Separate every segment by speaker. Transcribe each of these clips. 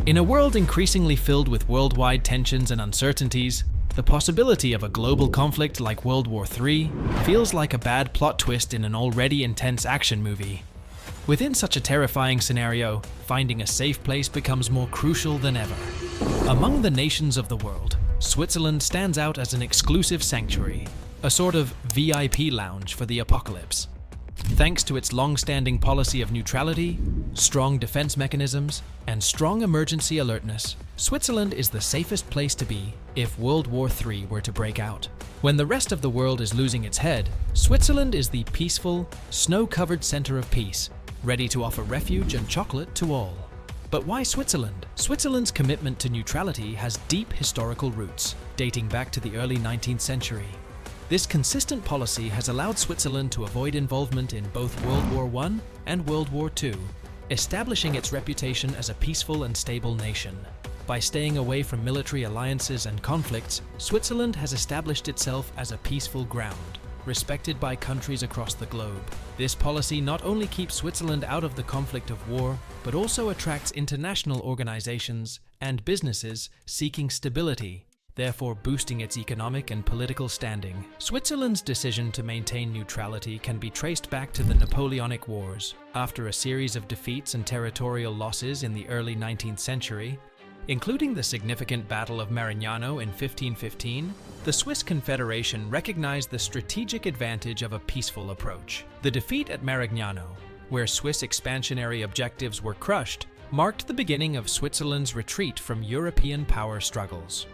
Speaker 1: In a world increasingly filled with worldwide tensions and uncertainties, the possibility of a global conflict like World War III feels like a bad plot twist in an already intense action movie. Within such a terrifying scenario, finding a safe place becomes more crucial than ever. Among the nations of the world, Switzerland stands out as an exclusive sanctuary, a sort of VIP lounge for the apocalypse. Thanks to its long-standing policy of neutrality, strong defense mechanisms, and strong emergency alertness, Switzerland is the safest place to be if World War III were to break out. When the rest of the world is losing its head, Switzerland is the peaceful, snow-covered center of peace, ready to offer refuge and chocolate to all. But why Switzerland? Switzerland's commitment to neutrality has deep historical roots, dating back to the early 19th century. This consistent policy has allowed Switzerland to avoid involvement in both World War I and World War II, establishing its reputation as a peaceful and stable nation. By staying away from military alliances and conflicts, Switzerland has established itself as a peaceful ground, respected by countries across the globe. This policy not only keeps Switzerland out of the conflict of war, but also attracts international organizations and businesses seeking stability, therefore boosting its economic and political standing. Switzerland's decision to maintain neutrality can be traced back to the Napoleonic Wars. After a series of defeats and territorial losses in the early 19th century, including the significant Battle of Marignano in 1515, the Swiss Confederation recognized the strategic advantage of a peaceful approach. The defeat at Marignano, where Swiss expansionary objectives were crushed, marked the beginning of Switzerland's retreat from European power struggles.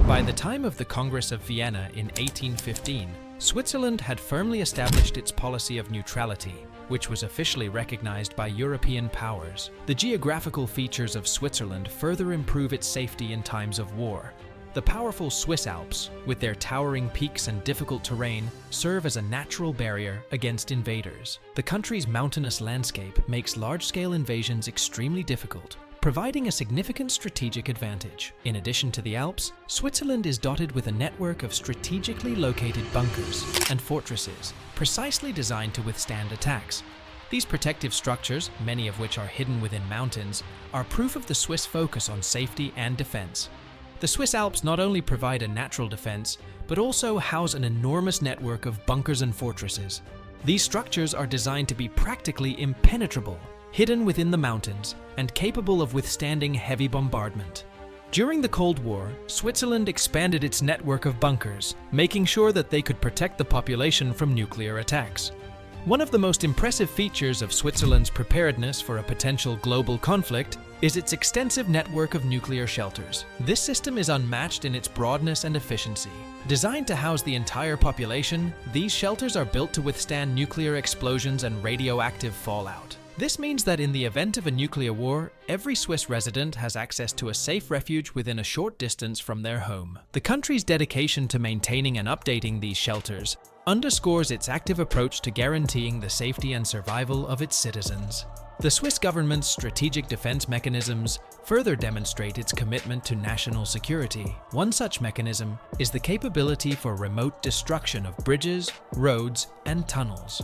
Speaker 1: By the time of the Congress of Vienna in 1815, Switzerland had firmly established its policy of neutrality, which was officially recognized by European powers. The geographical features of Switzerland further improve its safety in times of war. The powerful Swiss Alps, with their towering peaks and difficult terrain, serve as a natural barrier against invaders. The country's mountainous landscape makes large-scale invasions extremely difficult, providing a significant strategic advantage. In addition to the Alps, Switzerland is dotted with a network of strategically located bunkers and fortresses, precisely designed to withstand attacks. These protective structures, many of which are hidden within mountains, are proof of the Swiss focus on safety and defense. The Swiss Alps not only provide a natural defense, but also house an enormous network of bunkers and fortresses. These structures are designed to be practically impenetrable, hidden within the mountains, and capable of withstanding heavy bombardment. During the Cold War, Switzerland expanded its network of bunkers, making sure that they could protect the population from nuclear attacks. One of the most impressive features of Switzerland's preparedness for a potential global conflict is its extensive network of nuclear shelters. This system is unmatched in its broadness and efficiency. Designed to house the entire population, these shelters are built to withstand nuclear explosions and radioactive fallout. This means that in the event of a nuclear war, every Swiss resident has access to a safe refuge within a short distance from their home. The country's dedication to maintaining and updating these shelters underscores its active approach to guaranteeing the safety and survival of its citizens. The Swiss government's strategic defense mechanisms further demonstrate its commitment to national security. One such mechanism is the capability for remote destruction of bridges, roads, and tunnels.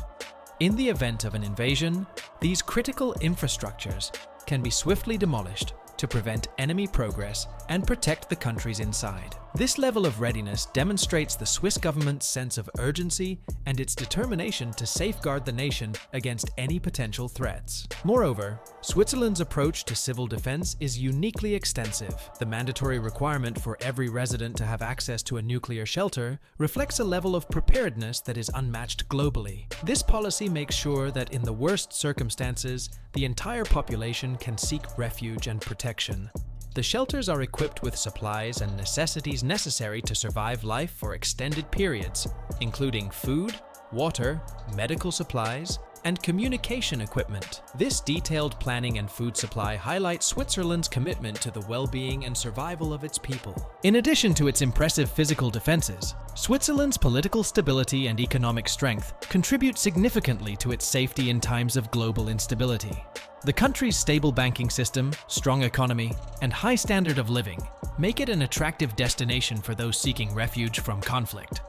Speaker 1: In the event of an invasion, these critical infrastructures can be swiftly demolished to prevent enemy progress and protect the countries inside. This level of readiness demonstrates the Swiss government's sense of urgency and its determination to safeguard the nation against any potential threats. Moreover, Switzerland's approach to civil defense is uniquely extensive. The mandatory requirement for every resident to have access to a nuclear shelter reflects a level of preparedness that is unmatched globally. This policy makes sure that in the worst circumstances, the entire population can seek refuge and protection. The shelters are equipped with supplies and necessities necessary to survive life for extended periods, including food, water, medical supplies, and communication equipment. This detailed planning and food supply highlights Switzerland's commitment to the well-being and survival of its people. In addition to its impressive physical defenses, Switzerland's political stability and economic strength contribute significantly to its safety in times of global instability. The country's stable banking system, strong economy, and high standard of living make it an attractive destination for those seeking refuge from conflict.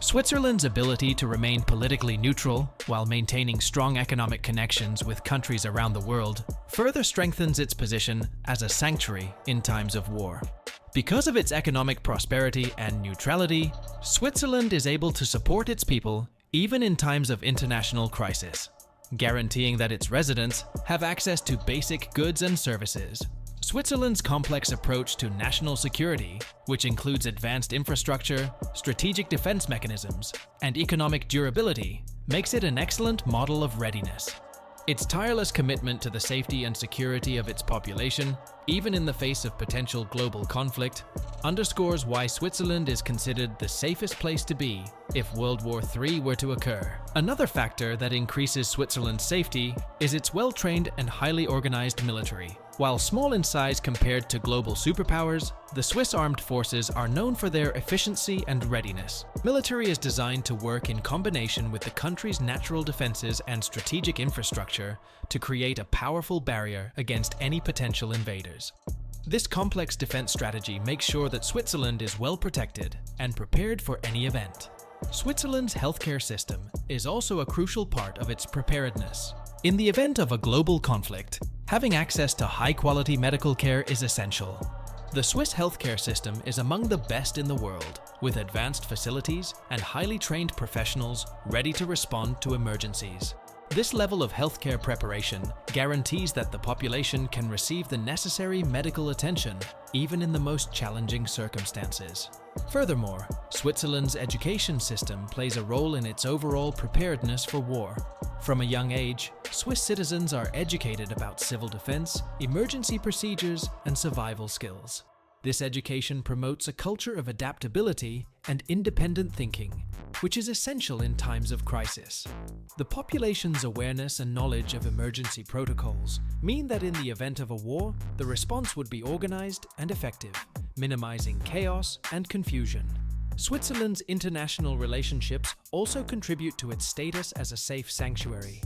Speaker 1: Switzerland's ability to remain politically neutral while maintaining strong economic connections with countries around the world further strengthens its position as a sanctuary in times of war. Because of its economic prosperity and neutrality, Switzerland is able to support its people even in times of international crisis, guaranteeing that its residents have access to basic goods and services. Switzerland's complex approach to national security, which includes advanced infrastructure, strategic defense mechanisms, and economic durability, makes it an excellent model of readiness. Its tireless commitment to the safety and security of its population, even in the face of potential global conflict, underscores why Switzerland is considered the safest place to be if World War III were to occur. Another factor that increases Switzerland's safety is its well-trained and highly organized military. While small in size compared to global superpowers, the Swiss armed forces are known for their efficiency and readiness. Military is designed to work in combination with the country's natural defenses and strategic infrastructure to create a powerful barrier against any potential invaders. This complex defense strategy makes sure that Switzerland is well protected and prepared for any event. Switzerland's healthcare system is also a crucial part of its preparedness. In the event of a global conflict, having access to high-quality medical care is essential. The Swiss healthcare system is among the best in the world, with advanced facilities and highly trained professionals ready to respond to emergencies. This level of healthcare preparation guarantees that the population can receive the necessary medical attention, even in the most challenging circumstances. Furthermore, Switzerland's education system plays a role in its overall preparedness for war. From a young age, Swiss citizens are educated about civil defense, emergency procedures, and survival skills. This education promotes a culture of adaptability and independent thinking, which is essential in times of crisis. The population's awareness and knowledge of emergency protocols mean that in the event of a war, the response would be organized and effective, minimizing chaos and confusion. Switzerland's international relationships also contribute to its status as a safe sanctuary.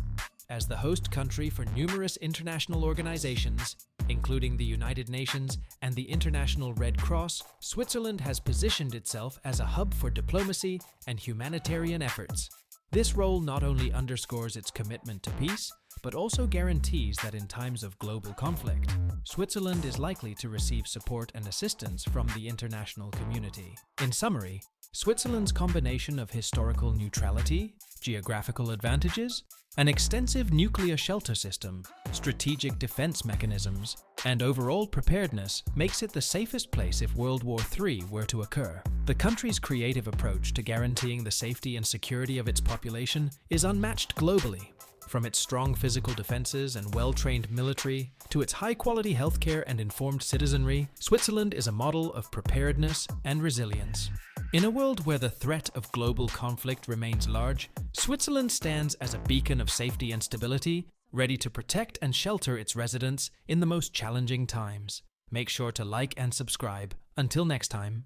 Speaker 1: As the host country for numerous international organizations, including the United Nations and the International Red Cross, Switzerland has positioned itself as a hub for diplomacy and humanitarian efforts. This role not only underscores its commitment to peace, but also guarantees that in times of global conflict, Switzerland is likely to receive support and assistance from the international community. In summary, Switzerland's combination of historical neutrality, geographical advantages, an extensive nuclear shelter system, strategic defense mechanisms, and overall preparedness makes it the safest place if World War III were to occur. The country's creative approach to guaranteeing the safety and security of its population is unmatched globally. From its strong physical defenses and well-trained military to its high-quality healthcare and informed citizenry, Switzerland is a model of preparedness and resilience. In a world where the threat of global conflict remains large, Switzerland stands as a beacon of safety and stability, ready to protect and shelter its residents in the most challenging times. Make sure to like and subscribe. Until next time.